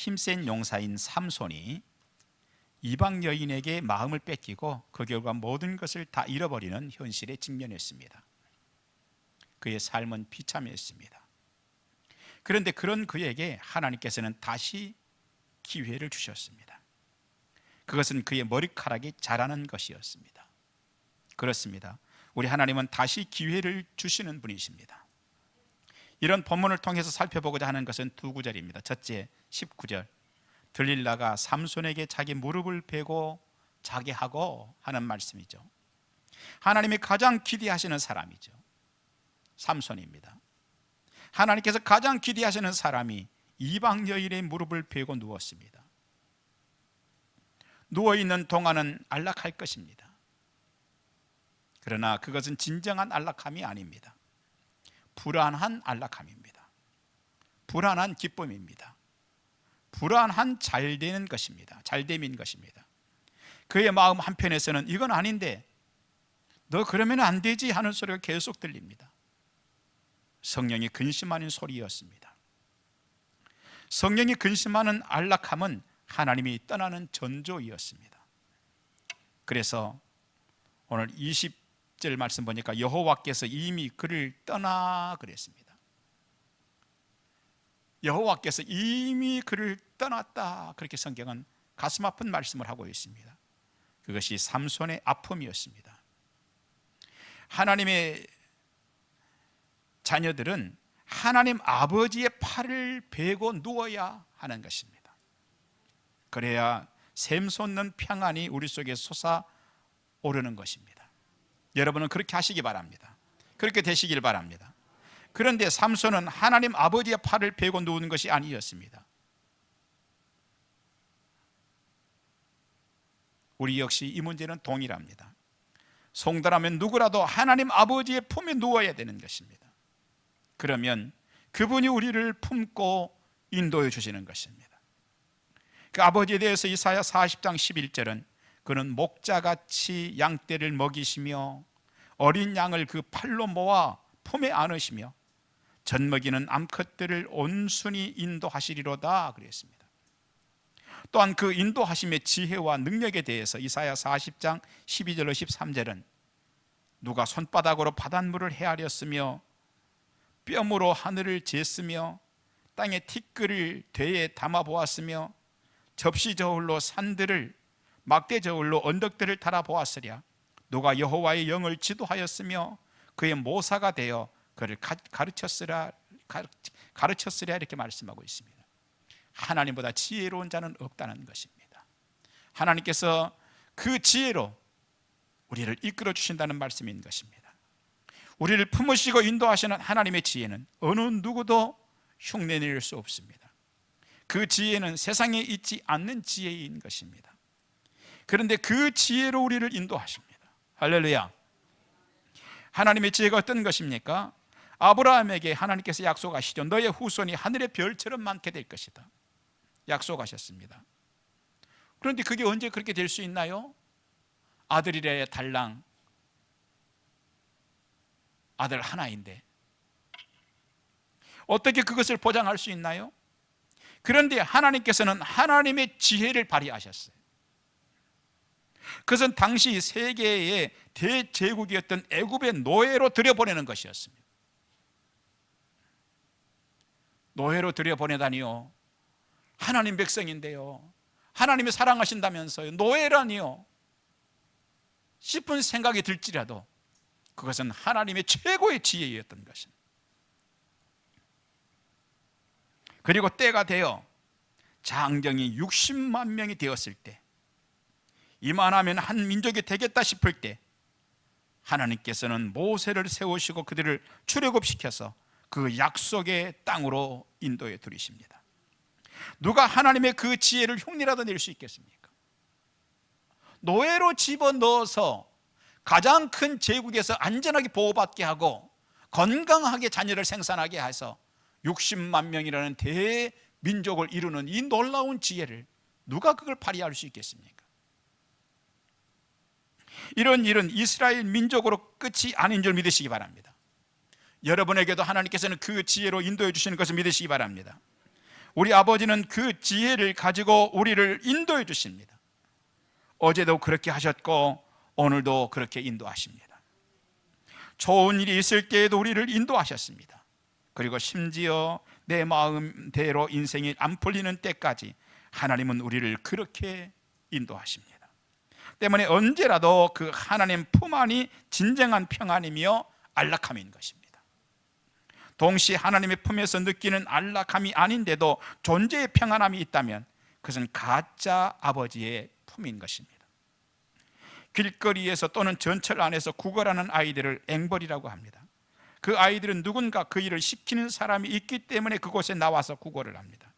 힘센 용사인 삼손이 이방 여인에게 마음을 뺏기고 그 결과 모든 것을 다 잃어버리는 현실에 직면했습니다. 그의 삶은 비참했습니다. 그런데 그런 그에게 하나님께서는 다시 기회를 주셨습니다. 그것은 그의 머리카락이 자라는 것이었습니다. 그렇습니다. 우리 하나님은 다시 기회를 주시는 분이십니다. 이런 본문을 통해서 살펴보고자 하는 것은 두 구절입니다. 첫째, 19절. 들릴라가 삼손에게 자기 무릎을 베고 자게 하고 하는 말씀이죠. 하나님이 가장 기대하시는 사람이죠. 삼손입니다. 하나님께서 가장 기대하시는 사람이 이방 여인의 무릎을 베고 누웠습니다. 누워있는 동안은 안락할 것입니다. 그러나 그것은 진정한 안락함이 아닙니다. 불안한 안락함입니다. 불안한 기쁨입니다. 불안한 잘되는 것입니다. 잘됨인 것입니다. 그의 마음 한편에서는 이건 아닌데 너 그러면 안 되지 하는 소리가 계속 들립니다. 성령이 근심하는 소리였습니다. 성령이 근심하는 안락함은 하나님이 떠나는 전조이었습니다. 그래서 오늘 20절 말씀 보니까 여호와께서 이미 그를 떠나 그랬습니다. 여호와께서 이미 그를 떠났다, 그렇게 성경은 가슴 아픈 말씀을 하고 있습니다. 그것이 삼손의 아픔이었습니다. 하나님의 자녀들은 하나님 아버지의 팔을 베고 누워야 하는 것입니다. 그래야 샘솟는 평안이 우리 속에 솟아오르는 것입니다. 여러분은 그렇게 하시기 바랍니다. 그렇게 되시길 바랍니다. 그런데 삼손은 하나님 아버지의 팔을 베고 누우는 것이 아니었습니다. 우리 역시 이 문제는 동일합니다. 송달하면 누구라도 하나님 아버지의 품에 누워야 되는 것입니다. 그러면 그분이 우리를 품고 인도해 주시는 것입니다. 그 아버지에 대해서 이사야 40장 11절은 그는 목자같이 양떼를 먹이시며 어린 양을 그 팔로 모아 품에 안으시며 젖먹이는 암컷들을 온순히 인도하시리로다 그랬습니다. 또한 그 인도하심의 지혜와 능력에 대해서 이사야 40장 12절로 13절은 누가 손바닥으로 바닷물을 헤아렸으며 뼘으로 하늘을 쟀으며 땅의 티끌을 되에 담아 보았으며 접시 저울로 산들을 막대 저울로 언덕들을 달아 보았으랴. 누가 여호와의 영을 지도하였으며 그의 모사가 되어 그를 가르쳤으랴 이렇게 말씀하고 있습니다. 하나님보다 지혜로운 자는 없다는 것입니다. 하나님께서 그 지혜로 우리를 이끌어 주신다는 말씀인 것입니다. 우리를 품으시고 인도하시는 하나님의 지혜는 어느 누구도 흉내낼 수 없습니다. 그 지혜는 세상에 있지 않는 지혜인 것입니다. 그런데 그 지혜로 우리를 인도하십니다. 할렐루야. 하나님의 지혜가 어떤 것입니까? 아브라함에게 하나님께서 약속하시죠. 너의 후손이 하늘의 별처럼 많게 될 것이다, 약속하셨습니다. 그런데 그게 언제 그렇게 될 수 있나요? 아들이래 달랑 아들 하나인데 어떻게 그것을 보장할 수 있나요? 그런데 하나님께서는 하나님의 지혜를 발휘하셨어요. 그것은 당시 세계의 대제국이었던 애굽의 노예로 들여보내는 것이었습니다. 노예로 들여보내다니요, 하나님 백성인데요, 하나님이 사랑하신다면서요, 노예라니요 싶은 생각이 들지라도 그것은 하나님의 최고의 지혜였던 것입니다. 그리고 때가 되어 장정이 60만 명이 되었을 때, 이만하면 한 민족이 되겠다 싶을 때 하나님께서는 모세를 세우시고 그들을 출애굽시켜서 그 약속의 땅으로 인도해 들이십니다. 누가 하나님의 그 지혜를 흉내라도 낼 수 있겠습니까? 노예로 집어넣어서 가장 큰 제국에서 안전하게 보호받게 하고 건강하게 자녀를 생산하게 해서 60만 명이라는 대민족을 이루는 이 놀라운 지혜를 누가 그걸 발휘할 수 있겠습니까? 이런 일은 이스라엘 민족으로 끝이 아닌 줄 믿으시기 바랍니다. 여러분에게도 하나님께서는 그 지혜로 인도해 주시는 것을 믿으시기 바랍니다. 우리 아버지는 그 지혜를 가지고 우리를 인도해 주십니다. 어제도 그렇게 하셨고 오늘도 그렇게 인도하십니다. 좋은 일이 있을 때에도 우리를 인도하셨습니다. 그리고 심지어 내 마음대로 인생이 안 풀리는 때까지 하나님은 우리를 그렇게 인도하십니다. 때문에 언제라도 그 하나님 품 안이 진정한 평안이며 안락함인 것입니다. 동시에 하나님의 품에서 느끼는 안락함이 아닌데도 존재의 평안함이 있다면 그것은 가짜 아버지의 품인 것입니다. 길거리에서 또는 전철 안에서 구걸하는 아이들을 앵벌이라고 합니다. 그 아이들은 누군가 그 일을 시키는 사람이 있기 때문에 그곳에 나와서 구걸을 합니다.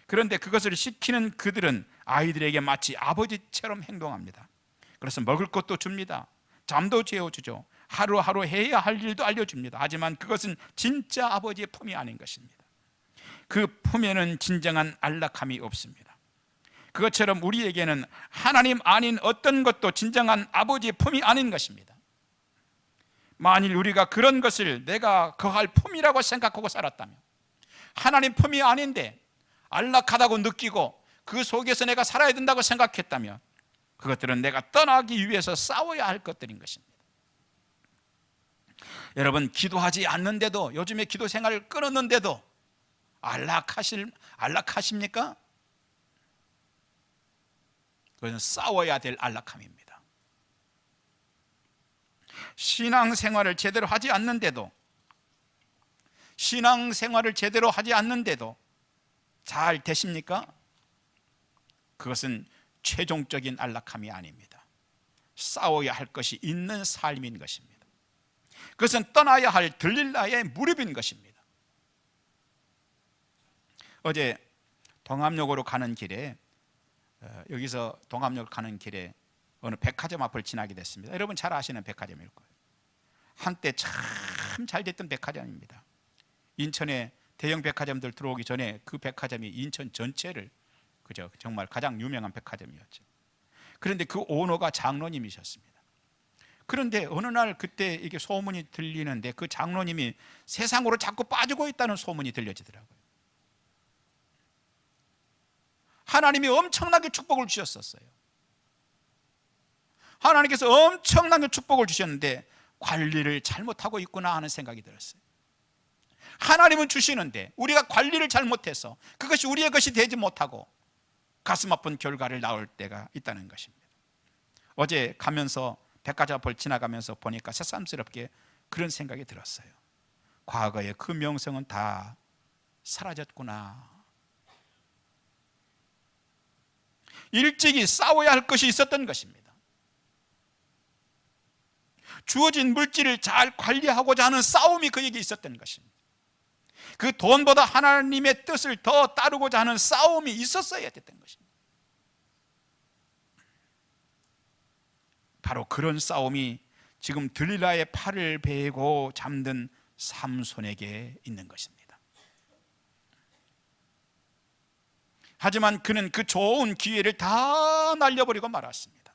그런데 그것을 시키는 그들은 아이들에게 마치 아버지처럼 행동합니다. 그래서 먹을 것도 줍니다. 잠도 재워주죠. 하루하루 해야 할 일도 알려줍니다. 하지만 그것은 진짜 아버지의 품이 아닌 것입니다. 그 품에는 진정한 안락함이 없습니다. 그것처럼 우리에게는 하나님 아닌 어떤 것도 진정한 아버지의 품이 아닌 것입니다. 만일 우리가 그런 것을 내가 거할 품이라고 생각하고 살았다면, 하나님 품이 아닌데 안락하다고 느끼고 그 속에서 내가 살아야 된다고 생각했다면, 그것들은 내가 떠나기 위해서 싸워야 할 것들인 것입니다. 여러분, 기도하지 않는데도, 요즘에 기도 생활을 끊었는데도 안락하십니까? 그것은 싸워야 될 안락함입니다. 신앙생활을 제대로 하지 않는데도 잘 되십니까? 그것은 최종적인 안락함이 아닙니다. 싸워야 할 것이 있는 삶인 것입니다. 그것은 떠나야 할 들릴라의 무릎인 것입니다. 어제 동암역으로 가는 길에, 여기서 동암역 가는 길에 어느 백화점 앞을 지나게 됐습니다. 여러분 잘 아시는 백화점일 거예요. 한때 참 잘 됐던 백화점입니다. 인천에 대형 백화점들 들어오기 전에 그 백화점이 인천 전체를, 그죠, 정말 가장 유명한 백화점이었죠. 그런데 그 오너가 장로님이셨습니다. 그런데 어느 날 그때 이게 소문이 들리는데 그 장로님이 세상으로 자꾸 빠지고 있다는 소문이 들려지더라고요. 하나님이 엄청나게 축복을 주셨었어요. 하나님께서 엄청나게 축복을 주셨는데 관리를 잘못하고 있구나 하는 생각이 들었어요. 하나님은 주시는데 우리가 관리를 잘못해서 그것이 우리의 것이 되지 못하고 가슴 아픈 결과를 낳을 때가 있다는 것입니다. 어제 가면서 백화점 앞을 지나가면서 보니까 새삼스럽게 그런 생각이 들었어요. 과거의 그 명성은 다 사라졌구나. 일찍이 싸워야 할 것이 있었던 것입니다. 주어진 물질을 잘 관리하고자 하는 싸움이 그에게 있었던 것입니다. 그 돈보다 하나님의 뜻을 더 따르고자 하는 싸움이 있었어야 됐던 것입니다. 바로 그런 싸움이 지금 들릴라의 팔을 베고 잠든 삼손에게 있는 것입니다. 하지만 그는 그 좋은 기회를 다 날려버리고 말았습니다.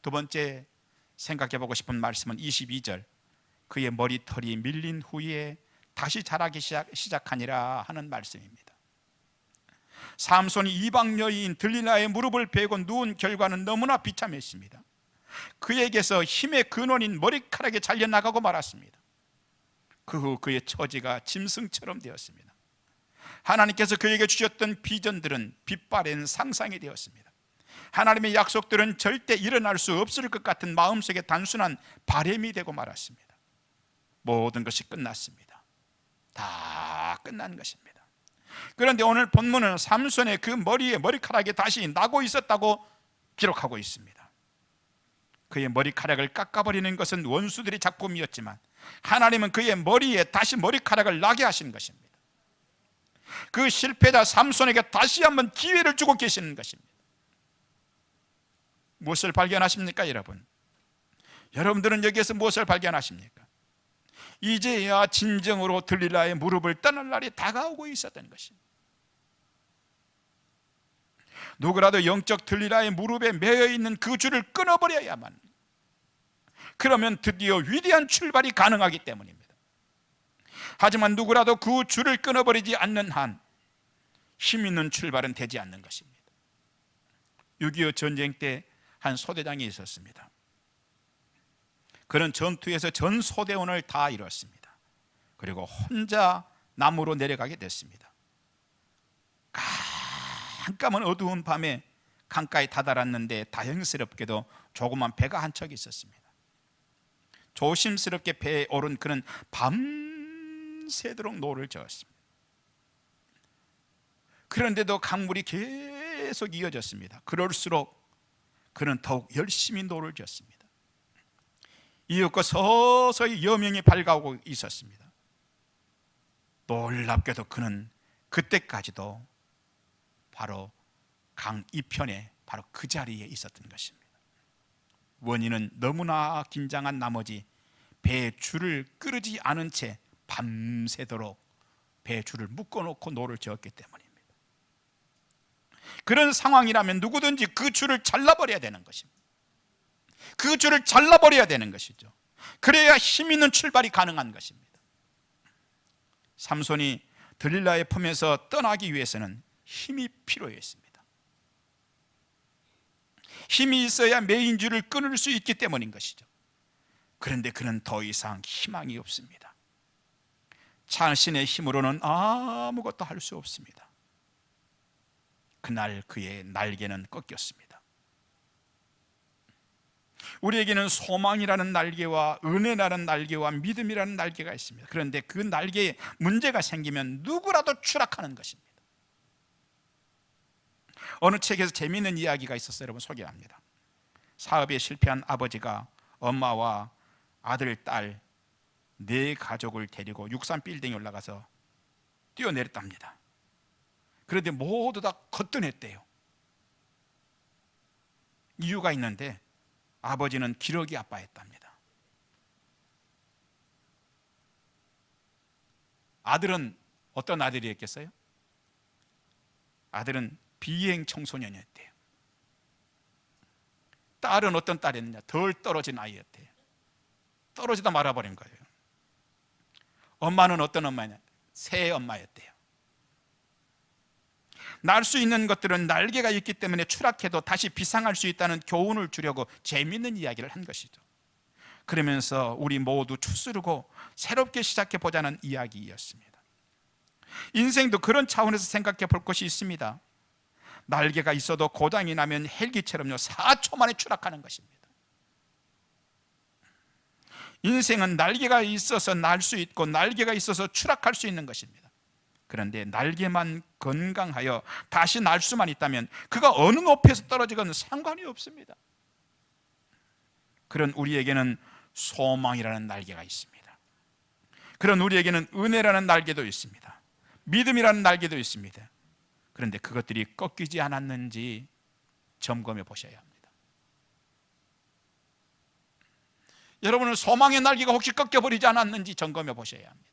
두 번째 생각해보고 싶은 말씀은 22절, 그의 머리털이 밀린 후에 다시 자라기 시작하니라 하는 말씀입니다. 삼손이 이방 여인 들릴라의 무릎을 베고 누운 결과는 너무나 비참했습니다. 그에게서 힘의 근원인 머리카락이 잘려나가고 말았습니다. 그 후 그의 처지가 짐승처럼 되었습니다. 하나님께서 그에게 주셨던 비전들은 빛바랜 상상이 되었습니다. 하나님의 약속들은 절대 일어날 수 없을 것 같은 마음속에 단순한 바램이 되고 말았습니다. 모든 것이 끝났습니다. 다 끝난 것입니다. 그런데 오늘 본문은 삼손의 그 머리에 머리카락이 다시 나고 있었다고 기록하고 있습니다. 그의 머리카락을 깎아버리는 것은 원수들의 작품이었지만 하나님은 그의 머리에 다시 머리카락을 나게 하신 것입니다. 그 실패자 삼손에게 다시 한번 기회를 주고 계시는 것입니다. 무엇을 발견하십니까, 여러분? 여러분들은 여기에서 무엇을 발견하십니까? 이제야 진정으로 들릴라의 무릎을 떠날 날이 다가오고 있었던 것입니다. 누구라도 영적 들릴라의 무릎에 매여 있는 그 줄을 끊어버려야만, 그러면 드디어 위대한 출발이 가능하기 때문입니다. 하지만 누구라도 그 줄을 끊어버리지 않는 한 힘 있는 출발은 되지 않는 것입니다. 6.25 전쟁 때 한 소대장이 있었습니다. 그는 전투에서 전 소대원을 다 잃었습니다. 그리고 혼자 남으로 내려가게 됐습니다. 깜깜한 어두운 밤에 강가에 다다랐는데 다행스럽게도 조그만 배가 한 척 있었습니다. 조심스럽게 배에 오른 그는 밤새도록 노를 저었습니다. 그런데도 강물이 계속 이어졌습니다. 그럴수록 그는 더욱 열심히 노를 젓습니다. 이윽고 서서히 여명이 밝아오고 있었습니다. 놀랍게도 그는 그때까지도 바로 강 이편에 바로 그 자리에 있었던 것입니다. 원인은 너무나 긴장한 나머지 배의 줄을 끄르지 않은 채 밤새도록 배의 줄을 묶어놓고 노를 저었기 때문입니다. 그런 상황이라면 누구든지 그 줄을 잘라버려야 되는 것입니다. 그 줄을 잘라버려야 되는 것이죠. 그래야 힘 있는 출발이 가능한 것입니다. 삼손이 들릴라의 품에서 떠나기 위해서는 힘이 필요했습니다. 힘이 있어야 메인 줄을 끊을 수 있기 때문인 것이죠. 그런데 그는 더 이상 희망이 없습니다. 자신의 힘으로는 아무것도 할 수 없습니다. 그날 그의 날개는 꺾였습니다. 우리에게는 소망이라는 날개와 은혜라는 날개와 믿음이라는 날개가 있습니다. 그런데 그 날개에 문제가 생기면 누구라도 추락하는 것입니다. 어느 책에서 재미있는 이야기가 있었어요. 여러분 소개합니다. 사업에 실패한 아버지가 엄마와 아들, 딸 네 가족을 데리고 63빌딩에 올라가서 뛰어내렸답니다. 그런데 모두 다 거뜬했대요. 이유가 있는데 아버지는 기러기 아빠였답니다. 아들은 어떤 아들이었겠어요? 아들은 비행 청소년이었대요. 딸은 어떤 딸이었느냐? 덜 떨어진 아이였대요. 떨어지다 말아버린 거예요. 엄마는 어떤 엄마냐? 새 엄마였대요. 날 수 있는 것들은 날개가 있기 때문에 추락해도 다시 비상할 수 있다는 교훈을 주려고 재미있는 이야기를 한 것이죠. 그러면서 우리 모두 추스르고 새롭게 시작해 보자는 이야기였습니다. 인생도 그런 차원에서 생각해 볼 것이 있습니다. 날개가 있어도 고장이 나면 헬기처럼요 4초 만에 추락하는 것입니다. 인생은 날개가 있어서 날 수 있고 날개가 있어서 추락할 수 있는 것입니다. 그런데 날개만 건강하여 다시 날 수만 있다면 그가 어느 높이에서 떨어지건 상관이 없습니다. 그런 우리에게는 소망이라는 날개가 있습니다. 그런 우리에게는 은혜라는 날개도 있습니다. 믿음이라는 날개도 있습니다. 그런데 그것들이 꺾이지 않았는지 점검해 보셔야 합니다. 여러분은 소망의 날개가 혹시 꺾여버리지 않았는지 점검해 보셔야 합니다.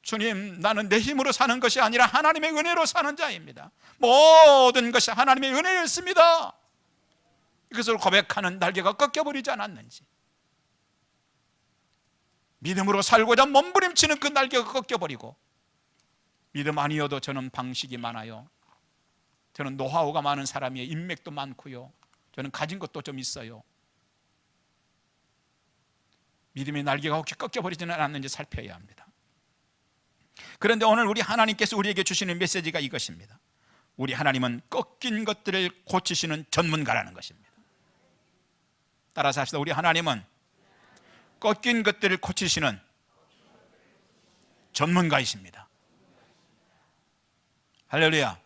주님, 나는 내 힘으로 사는 것이 아니라 하나님의 은혜로 사는 자입니다. 모든 것이 하나님의 은혜였습니다. 이것을 고백하는 날개가 꺾여버리지 않았는지, 믿음으로 살고자 몸부림치는 그 날개가 꺾여버리고, 믿음 아니어도 저는 방식이 많아요, 저는 노하우가 많은 사람이에요, 인맥도 많고요, 저는 가진 것도 좀 있어요, 믿음의 날개가 혹시 꺾여버리지는 않았는지 살펴야 합니다. 그런데 오늘 우리 하나님께서 우리에게 주시는 메시지가 이것입니다. 우리 하나님은 꺾인 것들을 고치시는 전문가라는 것입니다. 따라서 합시다. 우리 하나님은 꺾인 것들을 고치시는 전문가이십니다. 할렐루야.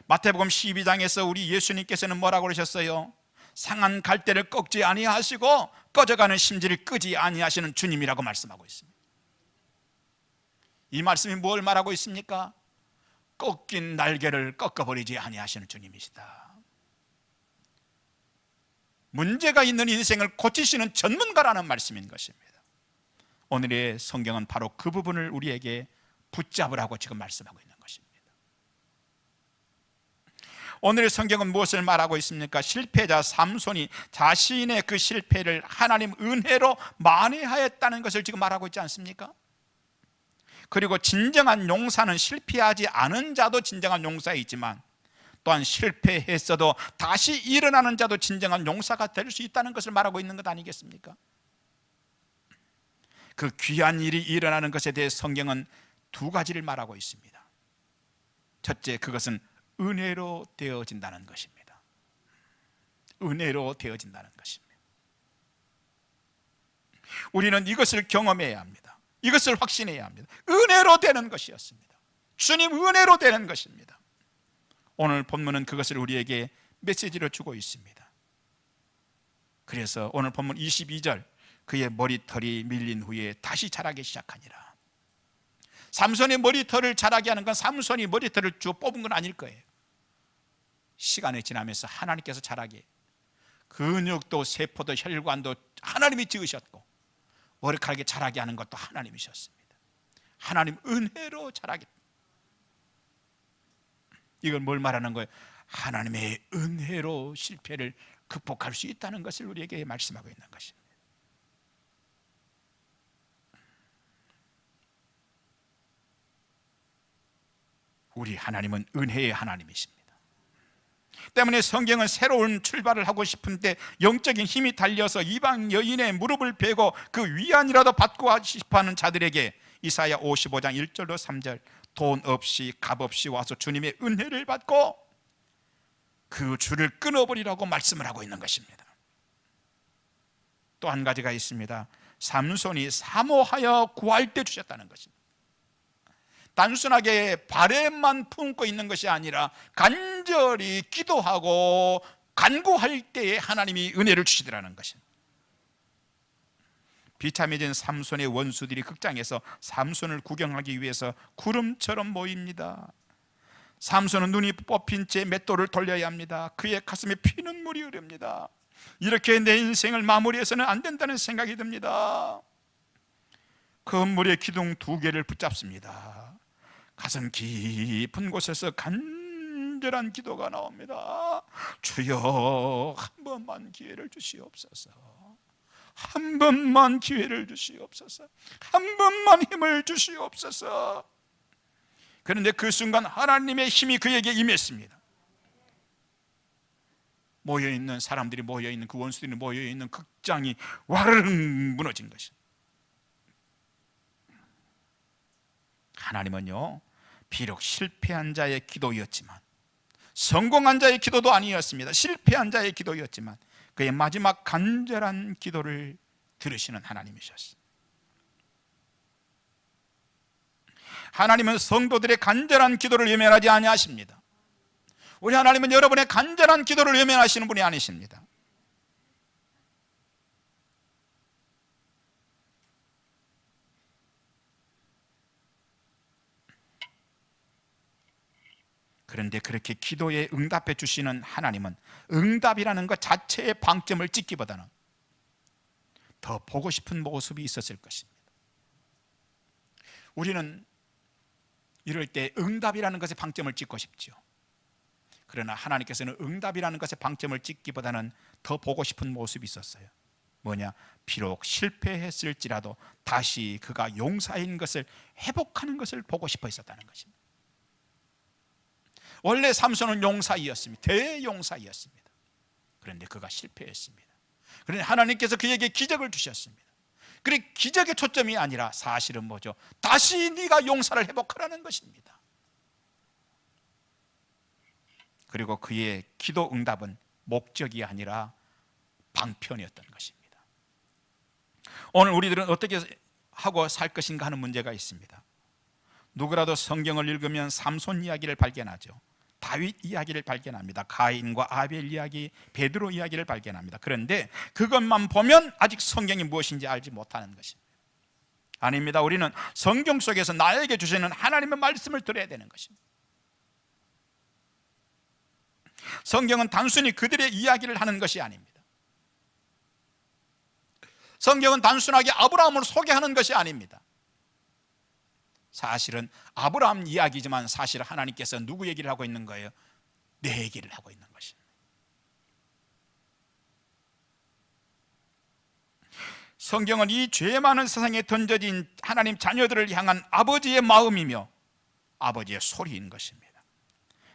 마태복음 12장에서 우리 예수님께서는 뭐라고 그러셨어요? 상한 갈대를 꺾지 아니하시고 꺼져가는 심지를 끄지 아니하시는 주님이라고 말씀하고 있습니다. 이 말씀이 뭘 말하고 있습니까? 꺾인 날개를 꺾어버리지 아니하시는 주님이시다. 문제가 있는 인생을 고치시는 전문가라는 말씀인 것입니다. 오늘의 성경은 바로 그 부분을 우리에게 붙잡으라고 지금 말씀하고 있는 것입니다. 오늘의 성경은 무엇을 말하고 있습니까? 실패자 삼손이 자신의 그 실패를 하나님 은혜로 만회하였다는 것을 지금 말하고 있지 않습니까? 그리고 진정한 용사는 실패하지 않은 자도 진정한 용사이지만 또한 실패했어도 다시 일어나는 자도 진정한 용사가 될 수 있다는 것을 말하고 있는 것 아니겠습니까? 그 귀한 일이 일어나는 것에 대해 성경은 두 가지를 말하고 있습니다. 첫째, 그것은 은혜로 되어진다는 것입니다. 은혜로 되어진다는 것입니다. 우리는 이것을 경험해야 합니다. 이것을 확신해야 합니다. 은혜로 되는 것이었습니다. 주님 은혜로 되는 것입니다. 오늘 본문은 그것을 우리에게 메시지로 주고 있습니다. 그래서 오늘 본문 22절, 그의 머리털이 밀린 후에 다시 자라기 시작하니라. 삼손의 머리털을 자라게 하는 건 삼손이 머리털을 쭉 뽑은 건 아닐 거예요. 시간이 지나면서 하나님께서 자라게, 근육도 세포도 혈관도 하나님이 지으셨고 머리카락이 자라게 하는 것도 하나님이셨습니다. 하나님 은혜로 자라게. 이걸 뭘 말하는 거예요? 하나님의 은혜로 실패를 극복할 수 있다는 것을 우리에게 말씀하고 있는 것입니다. 우리 하나님은 은혜의 하나님이십니다. 때문에 성경은 새로운 출발을 하고 싶은데 영적인 힘이 달려서 이방 여인의 무릎을 베고 그 위안이라도 받고 싶어하는 자들에게 이사야 55장 1절로 3절, 돈 없이 값 없이 와서 주님의 은혜를 받고 그 줄을 끊어버리라고 말씀을 하고 있는 것입니다. 또 한 가지가 있습니다. 삼손이 사모하여 구할 때 주셨다는 것입니다. 단순하게 바램만 품고 있는 것이 아니라 간절히 기도하고 간구할 때에 하나님이 은혜를 주시더라는 것입니다. 비참해진 삼손의 원수들이 극장에서 삼손을 구경하기 위해서 구름처럼 모입니다. 삼손은 눈이 뽑힌 채 맷돌을 돌려야 합니다. 그의 가슴에 피눈물이 흐릅니다. 이렇게 내 인생을 마무리해서는 안 된다는 생각이 듭니다. 건물의 기둥 2개를 붙잡습니다. 가슴 깊은 곳에서 간절한 기도가 나옵니다. 주여, 한 번만 기회를 주시옵소서. 한 번만 기회를 주시옵소서. 한 번만 힘을 주시옵소서. 그런데 그 순간 하나님의 힘이 그에게 임했습니다. 모여있는 사람들이 모여있는, 그 원수들이 모여있는 극장이 와르르 무너진 것입니다. 하나님은요, 비록 실패한 자의 기도였지만, 성공한 자의 기도도 아니었습니다. 실패한 자의 기도였지만 그의 마지막 간절한 기도를 들으시는 하나님이셨습니다. 하나님은 성도들의 간절한 기도를 외면하지 아니하십니다. 우리 하나님은 여러분의 간절한 기도를 외면하시는 분이 아니십니다. 그런데 그렇게 기도에 응답해 주시는 하나님은 응답이라는 것 자체의 방점을 찍기보다는 더 보고 싶은 모습이 있었을 것입니다. 우리는 이럴 때 응답이라는 것에 방점을 찍고 싶죠. 그러나 하나님께서는 응답이라는 것에 방점을 찍기보다는 더 보고 싶은 모습이 있었어요. 뭐냐? 비록 실패했을지라도 다시 그가 용사인 것을 회복하는 것을 보고 싶어 있었다는 것입니다. 원래 삼손은 용사이었습니다. 대용사이었습니다. 그런데 그가 실패했습니다. 그런데 하나님께서 그에게 기적을 주셨습니다. 그래, 기적의 초점이 아니라 사실은 뭐죠? 다시 네가 용사를 회복하라는 것입니다. 그리고 그의 기도 응답은 목적이 아니라 방편이었던 것입니다. 오늘 우리들은 어떻게 하고 살 것인가 하는 문제가 있습니다. 누구라도 성경을 읽으면 삼손 이야기를 발견하죠. 다윗 이야기를 발견합니다. 가인과 아벨 이야기, 베드로 이야기를 발견합니다. 그런데 그것만 보면 아직 성경이 무엇인지 알지 못하는 것입니다. 아닙니다. 우리는 성경 속에서 나에게 주시는 하나님의 말씀을 들어야 되는 것입니다. 성경은 단순히 그들의 이야기를 하는 것이 아닙니다. 성경은 단순하게 아브라함을 소개하는 것이 아닙니다. 사실은 아브라함 이야기지만 사실 하나님께서 누구 얘기를 하고 있는 거예요? 내 얘기를 하고 있는 것입니다. 성경은 이 죄 많은 세상에 던져진 하나님 자녀들을 향한 아버지의 마음이며 아버지의 소리인 것입니다.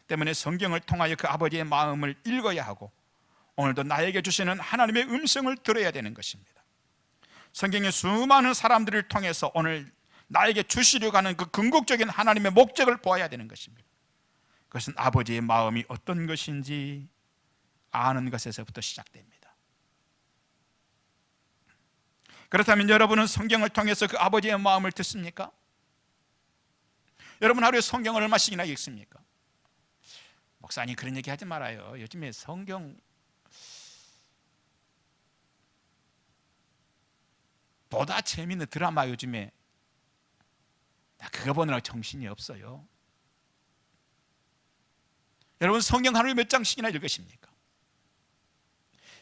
때문에 성경을 통하여 그 아버지의 마음을 읽어야 하고 오늘도 나에게 주시는 하나님의 음성을 들어야 되는 것입니다. 성경의 수많은 사람들을 통해서 오늘 나에게 주시려고 하는 그 궁극적인 하나님의 목적을 보아야 되는 것입니다. 그것은 아버지의 마음이 어떤 것인지 아는 것에서부터 시작됩니다. 그렇다면 여러분은 성경을 통해서 그 아버지의 마음을 듣습니까? 여러분 하루에 성경을 얼마씩이나 읽습니까? 목사님 그런 얘기 하지 말아요. 요즘에 성경 보다 재미있는 드라마 요즘에 나 그거 보느라고 정신이 없어요. 여러분 성경 하루에 몇 장씩이나 읽으십니까?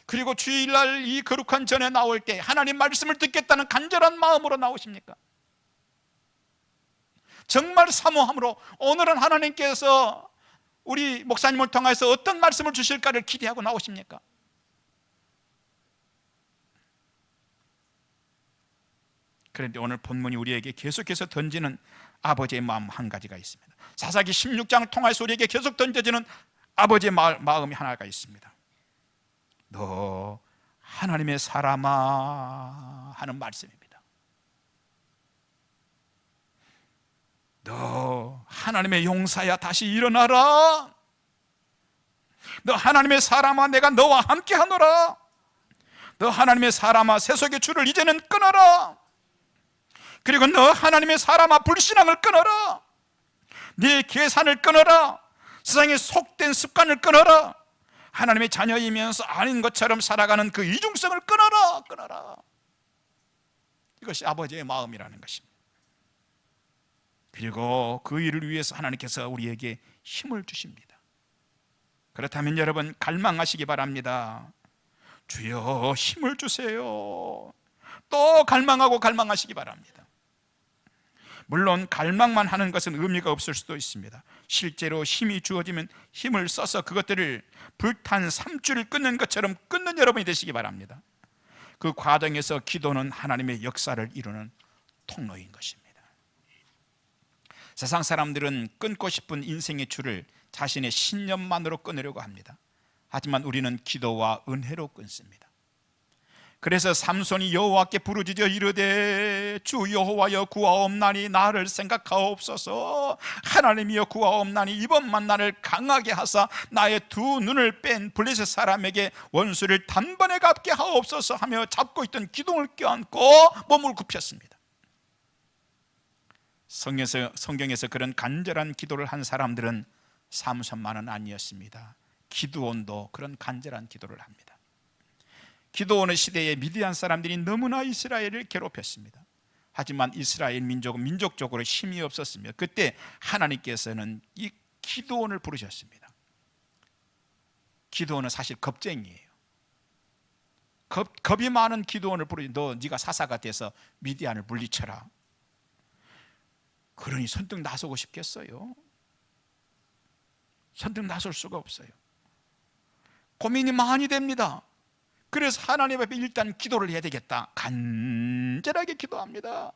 그리고 주일날 이 거룩한 전에 나올 때 하나님 말씀을 듣겠다는 간절한 마음으로 나오십니까? 정말 사모함으로 오늘은 하나님께서 우리 목사님을 통해서 어떤 말씀을 주실까를 기대하고 나오십니까? 그런데 오늘 본문이 우리에게 계속해서 던지는 아버지의 마음 한 가지가 있습니다. 사사기 16장을 통해서 우리에게 계속 던져지는 아버지의 마음이 하나가 있습니다. 너 하나님의 사람아 하는 말씀입니다. 너 하나님의 용사야 다시 일어나라. 너 하나님의 사람아 내가 너와 함께 하노라. 너 하나님의 사람아 세속의 줄을 이제는 끊어라. 그리고 너 하나님의 사람아 불신앙을 끊어라. 네 계산을 끊어라. 세상에 속된 습관을 끊어라. 하나님의 자녀이면서 아닌 것처럼 살아가는 그 이중성을 끊어라. 이것이 아버지의 마음이라는 것입니다. 그리고 그 일을 위해서 하나님께서 우리에게 힘을 주십니다. 그렇다면 여러분 갈망하시기 바랍니다. 주여 힘을 주세요. 또 갈망하시기 바랍니다. 물론 갈망만 하는 것은 의미가 없을 수도 있습니다. 실제로 힘이 주어지면 힘을 써서 그것들을 불탄 삼줄을 끊는 것처럼 끊는 여러분이 되시기 바랍니다. 그 과정에서 기도는 하나님의 역사를 이루는 통로인 것입니다. 세상 사람들은 끊고 싶은 인생의 줄을 자신의 신념만으로 끊으려고 합니다. 하지만 우리는 기도와 은혜로 끊습니다. 그래서 삼손이 여호와께 부르짖어 이르되 주 여호와여 구하옵나니 나를 생각하옵소서. 하나님이여 구하옵나니 이번만 나를 강하게 하사 나의 두 눈을 뺀 블레셋 사람에게 원수를 단번에 갚게 하옵소서 하며 잡고 있던 기둥을 껴안고 몸을 굽혔습니다. 성경에서 그런 간절한 기도를 한 사람들은 삼손만은 아니었습니다. 기드온도 그런 간절한 기도를 합니다. 기드온의 시대에 미디안 사람들이 너무나 이스라엘을 괴롭혔습니다. 하지만 이스라엘 민족은 민족적으로 힘이 없었으며 그때 하나님께서는 이 기드온을 부르셨습니다. 기드온은 사실 겁쟁이에요. 겁이 많은 기드온을 부르니 네가 사사가 돼서 미디안을 물리쳐라. 그러니 선뜻 나서고 싶겠어요? 선뜻 나설 수가 없어요. 고민이 많이 됩니다. 그래서 하나님 앞에 일단 기도를 해야 되겠다. 간절하게 기도합니다.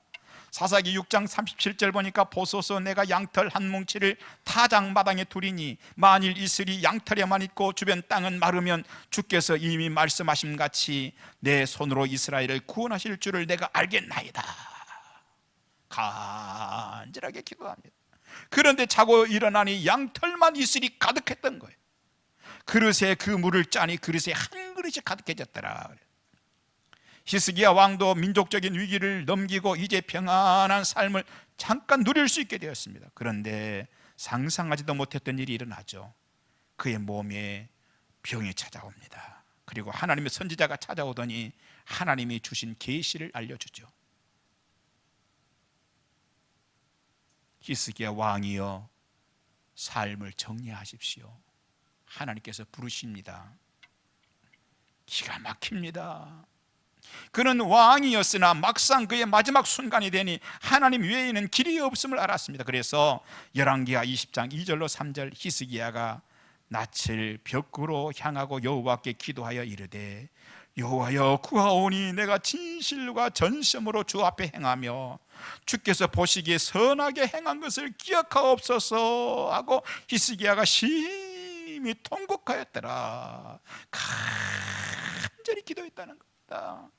사사기 6장 37절 보니까 보소서 내가 양털 한 뭉치를 타작마당에 두리니 만일 이슬이 양털에만 있고 주변 땅은 마르면 주께서 이미 말씀하신 같이 내 손으로 이스라엘을 구원하실 줄을 내가 알겠나이다. 간절하게 기도합니다. 그런데 자고 일어나니 양털만 이슬이 가득했던 거예요. 그릇에 그 물을 짜니 그릇에 한 그릇이 가득해졌더라. 히스기야 왕도 민족적인 위기를 넘기고 이제 평안한 삶을 잠깐 누릴 수 있게 되었습니다. 그런데 상상하지도 못했던 일이 일어나죠. 그의 몸에 병이 찾아옵니다. 그리고 하나님의 선지자가 찾아오더니 하나님이 주신 계시를 알려주죠. 히스기야 왕이여 삶을 정리하십시오. 하나님께서 부르십니다. 기가 막힙니다. 그는 왕이었으나 막상 그의 마지막 순간이 되니 하나님 외에는 길이 없음을 알았습니다. 그래서 열왕기하 20장 2절로 3절 히스기야가 낯을 벽으로 향하고 여호와께 기도하여 이르되 여호와여 구하오니 내가 진실과 전심으로 주 앞에 행하며 주께서 보시기에 선하게 행한 것을 기억하옵소서 하고 히스기야가 심히 통곡하였더라. 간절히 기도했다는 겁니다.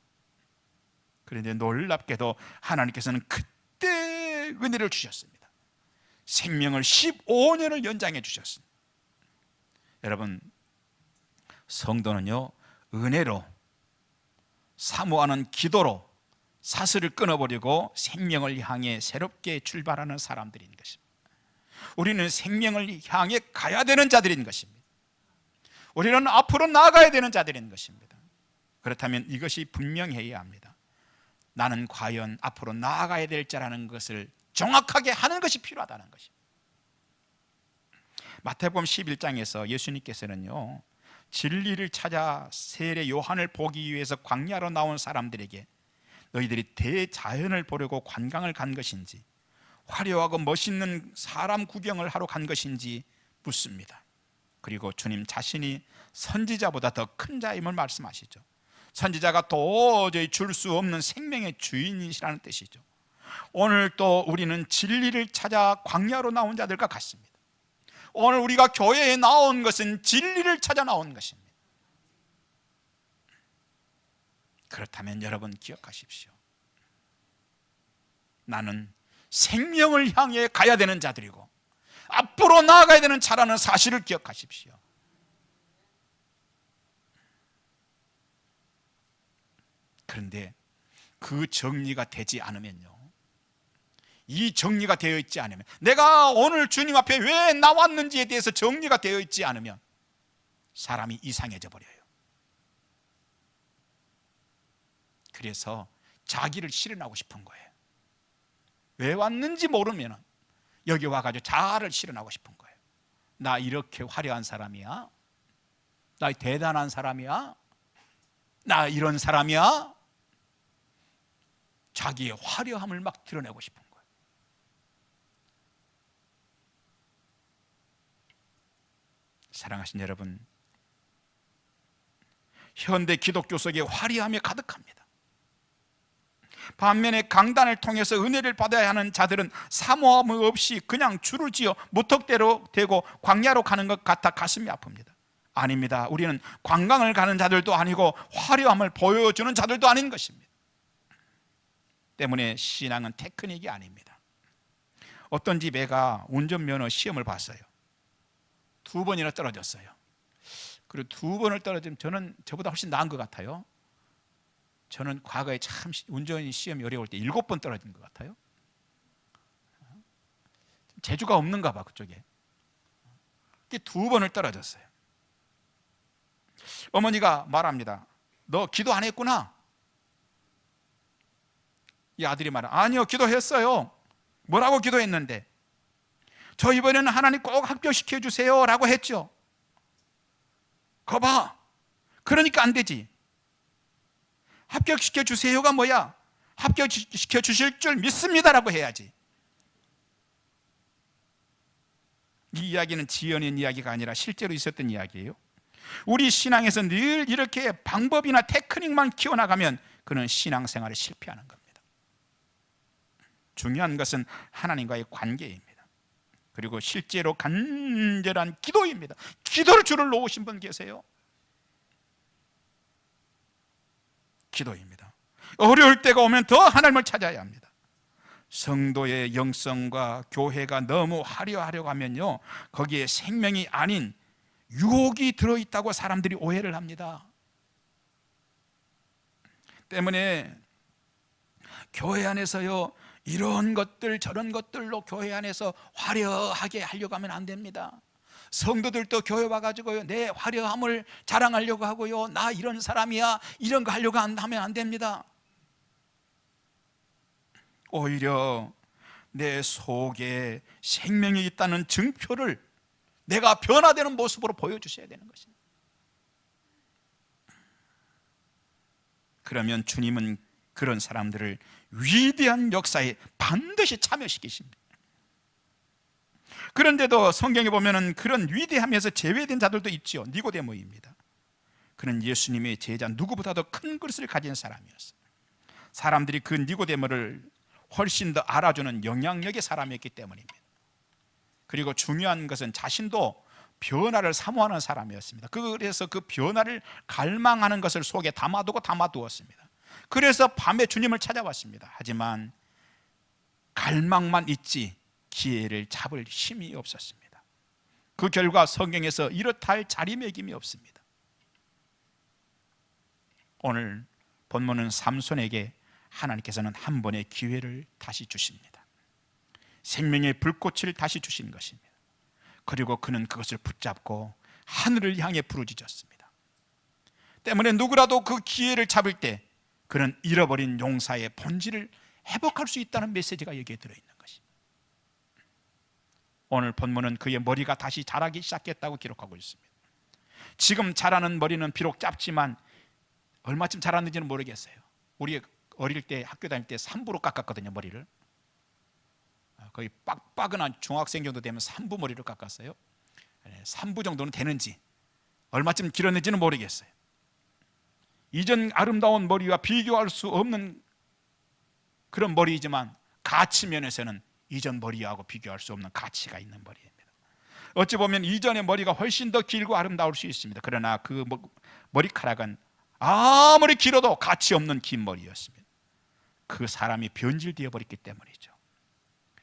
그런데 놀랍게도 하나님께서는 그때 은혜를 주셨습니다. 생명을 15년을 연장해 주셨습니다. 여러분, 성도는요, 은혜로, 사모하는 기도로 사슬을 끊어버리고 생명을 향해 새롭게 출발하는 사람들인 것입니다. 우리는 생명을 향해 가야 되는 자들인 것입니다. 우리는 앞으로 나아가야 되는 자들인 것입니다. 그렇다면 이것이 분명해야 합니다. 나는 과연 앞으로 나아가야 될 자라는 것을 정확하게 하는 것이 필요하다는 것입니다. 마태복음 11장에서 예수님께서는요, 진리를 찾아 세례 요한을 보기 위해서 광야로 나온 사람들에게 너희들이 대자연을 보려고 관광을 간 것인지 화려하고 멋있는 사람 구경을 하러 간 것인지 묻습니다. 그리고 주님 자신이 선지자보다 더 큰 자임을 말씀하시죠. 선지자가 도저히 줄 수 없는 생명의 주인이시라는 뜻이죠. 오늘 또 우리는 진리를 찾아 광야로 나온 자들과 같습니다. 오늘 우리가 교회에 나온 것은 진리를 찾아 나온 것입니다. 그렇다면 여러분 기억하십시오. 나는 생명을 향해 가야 되는 자들이고 앞으로 나아가야 되는 자라는 사실을 기억하십시오. 그런데 그 정리가 되지 않으면요, 이 정리가 되어 있지 않으면, 내가 오늘 주님 앞에 왜 나왔는지에 대해서 정리가 되어 있지 않으면 사람이 이상해져 버려요. 그래서 자기를 실현하고 싶은 거예요. 왜 왔는지 모르면 여기 와가지고 자아를 실현하고 싶은 거예요. 나 이렇게 화려한 사람이야? 나 대단한 사람이야? 나 이런 사람이야? 자기의 화려함을 막 드러내고 싶은 거예요. 사랑하신 여러분, 현대 기독교 속에 화려함이 가득합니다. 반면에 강단을 통해서 은혜를 받아야 하는 자들은 사모함 없이 그냥 줄을 지어 무턱대로 대고 광야로 가는 것 같아 가슴이 아픕니다. 아닙니다. 우리는 관광을 가는 자들도 아니고 화려함을 보여주는 자들도 아닌 것입니다. 때문에 신앙은 테크닉이 아닙니다. 어떤 집 애가 운전면허 시험을 봤어요. 2번이나 떨어졌어요. 그리고 2번을 떨어지면 저보다 훨씬 나은 것 같아요. 저는 과거에 참 운전 시험이 어려울 때 7번 떨어진 것 같아요. 재주가 없는가 봐, 그쪽에. 2번을 떨어졌어요. 어머니가 말합니다. 너 기도 안 했구나. 이 아들이 말해, 아니요, 기도했어요. 뭐라고 기도했는데? 저 이번에는 하나님 꼭 합격시켜 주세요 라고 했죠. 거봐, 그러니까 안 되지. 합격시켜 주세요가 뭐야? 합격시켜 주실 줄 믿습니다라고 해야지. 이 이야기는 지어낸 이야기가 아니라 실제로 있었던 이야기예요. 우리 신앙에서 늘 이렇게 방법이나 테크닉만 키워나가면 그는 신앙생활에 실패하는 겁니다. 중요한 것은 하나님과의 관계입니다. 그리고 실제로 간절한 기도입니다. 기도를 줄을 놓으신 분 계세요? 기도입니다. 어려울 때가 오면 더 하나님을 찾아야 합니다. 성도의 영성과 교회가 너무 화려하려고 하면요, 거기에 생명이 아닌 유혹이 들어있다고 사람들이 오해를 합니다. 때문에 교회 안에서요, 이런 것들 저런 것들로 교회 안에서 화려하게 하려고 하면 안 됩니다. 성도들도 교회 와가지고요, 내 화려함을 자랑하려고 하고요, 나 이런 사람이야, 이런 거 하려고 하면 안 됩니다. 오히려 내 속에 생명이 있다는 증표를 내가 변화되는 모습으로 보여주셔야 되는 것입니다. 그러면 주님은 그런 사람들을 위대한 역사에 반드시 참여시키십니다. 그런데도 성경에 보면은 그런 위대함에서 제외된 자들도 있지요. 니고데모입니다. 그는 예수님의 제자 누구보다도 큰 그릇을 가진 사람이었어요. 사람들이 그 니고데모를 훨씬 더 알아주는 영향력의 사람이었기 때문입니다. 그리고 중요한 것은 자신도 변화를 사모하는 사람이었습니다. 그래서 그 변화를 갈망하는 것을 속에 담아두었습니다. 그래서 밤에 주님을 찾아왔습니다. 하지만 갈망만 있지 기회를 잡을 힘이 없었습니다. 그 결과 성경에서 이렇다 할 자리매김이 없습니다. 오늘 본문은 삼손에게 하나님께서는 한 번의 기회를 다시 주십니다. 생명의 불꽃을 다시 주신 것입니다. 그리고 그는 그것을 붙잡고 하늘을 향해 부르짖었습니다. 때문에 누구라도 그 기회를 잡을 때 그는 잃어버린 용사의 본질을 회복할 수 있다는 메시지가 여기에 들어있는 것입니다. 오늘 본문은 그의 머리가 다시 자라기 시작했다고 기록하고 있습니다. 지금 자라는 머리는 비록 짧지만 얼마쯤 자랐는지는 모르겠어요. 우리 어릴 때 학교 다닐 때 3부로 깎았거든요, 머리를. 거의 빡빡은 중학생 정도 되면 3부 머리를 깎았어요. 3부 정도는 되는지 얼마쯤 길었는지는 모르겠어요. 이전 아름다운 머리와 비교할 수 없는 그런 머리이지만 가치 면에서는 이전 머리하고 비교할 수 없는 가치가 있는 머리입니다. 어찌 보면 이전의 머리가 훨씬 더 길고 아름다울 수 있습니다. 그러나 그 머리카락은 아무리 길어도 가치 없는 긴 머리였습니다. 그 사람이 변질되어 버렸기 때문이죠.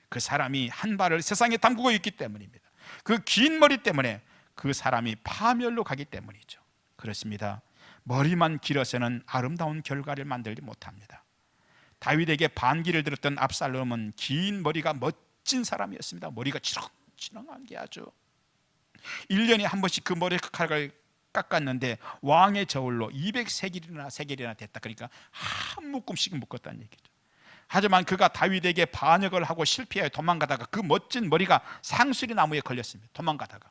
그 사람이 한 발을 세상에 담그고 있기 때문입니다. 그 긴 머리 때문에 그 사람이 파멸로 가기 때문이죠. 그렇습니다. 머리만 길어서는 아름다운 결과를 만들지 못합니다. 다윗에게 반기를 들었던 압살롬은 긴 머리가 멋진 사람이었습니다. 머리가 치렁치렁한 게 아주 1년에 한 번씩 그 머리카락을 깎았는데 왕의 저울로 200세겔이나 됐다. 그러니까 한 묶음씩 묶었다는 얘기죠. 하지만 그가 다윗에게 반역을 하고 실패하여 도망가다가 그 멋진 머리가 상수리 나무에 걸렸습니다. 도망가다가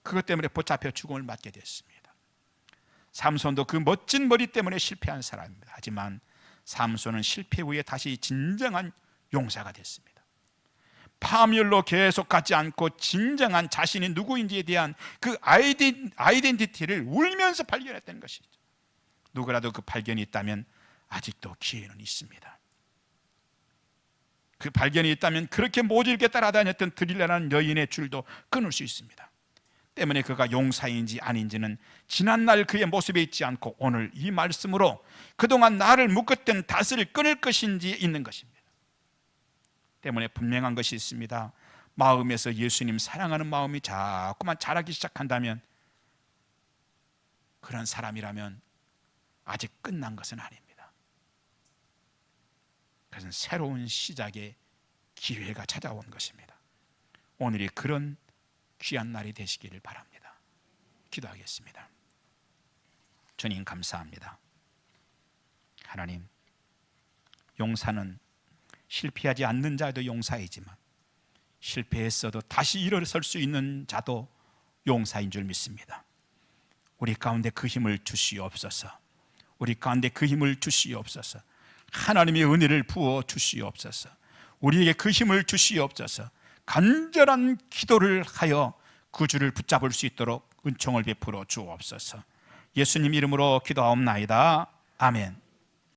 그것 때문에 붙잡혀 죽음을 맞게 됐습니다. 삼손도 그 멋진 머리 때문에 실패한 사람입니다. 하지만 삼손은 실패 후에 다시 진정한 용사가 됐습니다. 파멸로 계속 가지 않고 진정한 자신이 누구인지에 대한 그 아이덴티티를 울면서 발견했다는 것이죠. 누구라도 그 발견이 있다면 아직도 기회는 있습니다. 그 발견이 있다면 그렇게 모질게 따라다녔던 드릴라라는 여인의 줄도 끊을 수 있습니다. 때문에 그가 용사인지 아닌지는 지난날 그의 모습에 있지 않고 오늘 이 말씀으로 그동안 나를 묶었던 닷을 끊을 것인지 있는 것입니다. 때문에 분명한 것이 있습니다. 마음에서 예수님 사랑하는 마음이 자꾸만 자라기 시작한다면 그런 사람이라면 아직 끝난 것은 아닙니다. 그것은 새로운 시작의 기회가 찾아온 것입니다. 오늘이 그런 귀한 날이 되시기를 바랍니다. 기도하겠습니다. 주님 감사합니다. 하나님, 용사는 실패하지 않는 자도 용사이지만 실패했어도 다시 일어설 수 있는 자도 용사인 줄 믿습니다. 우리 가운데 그 힘을 주시옵소서. 우리 가운데 그 힘을 주시옵소서. 하나님의 은혜를 부어 주시옵소서. 우리에게 그 힘을 주시옵소서. 간절한 기도를 하여 그 줄을 붙잡을 수 있도록 은총을 베풀어 주옵소서. 예수님 이름으로 기도하옵나이다. 아멘.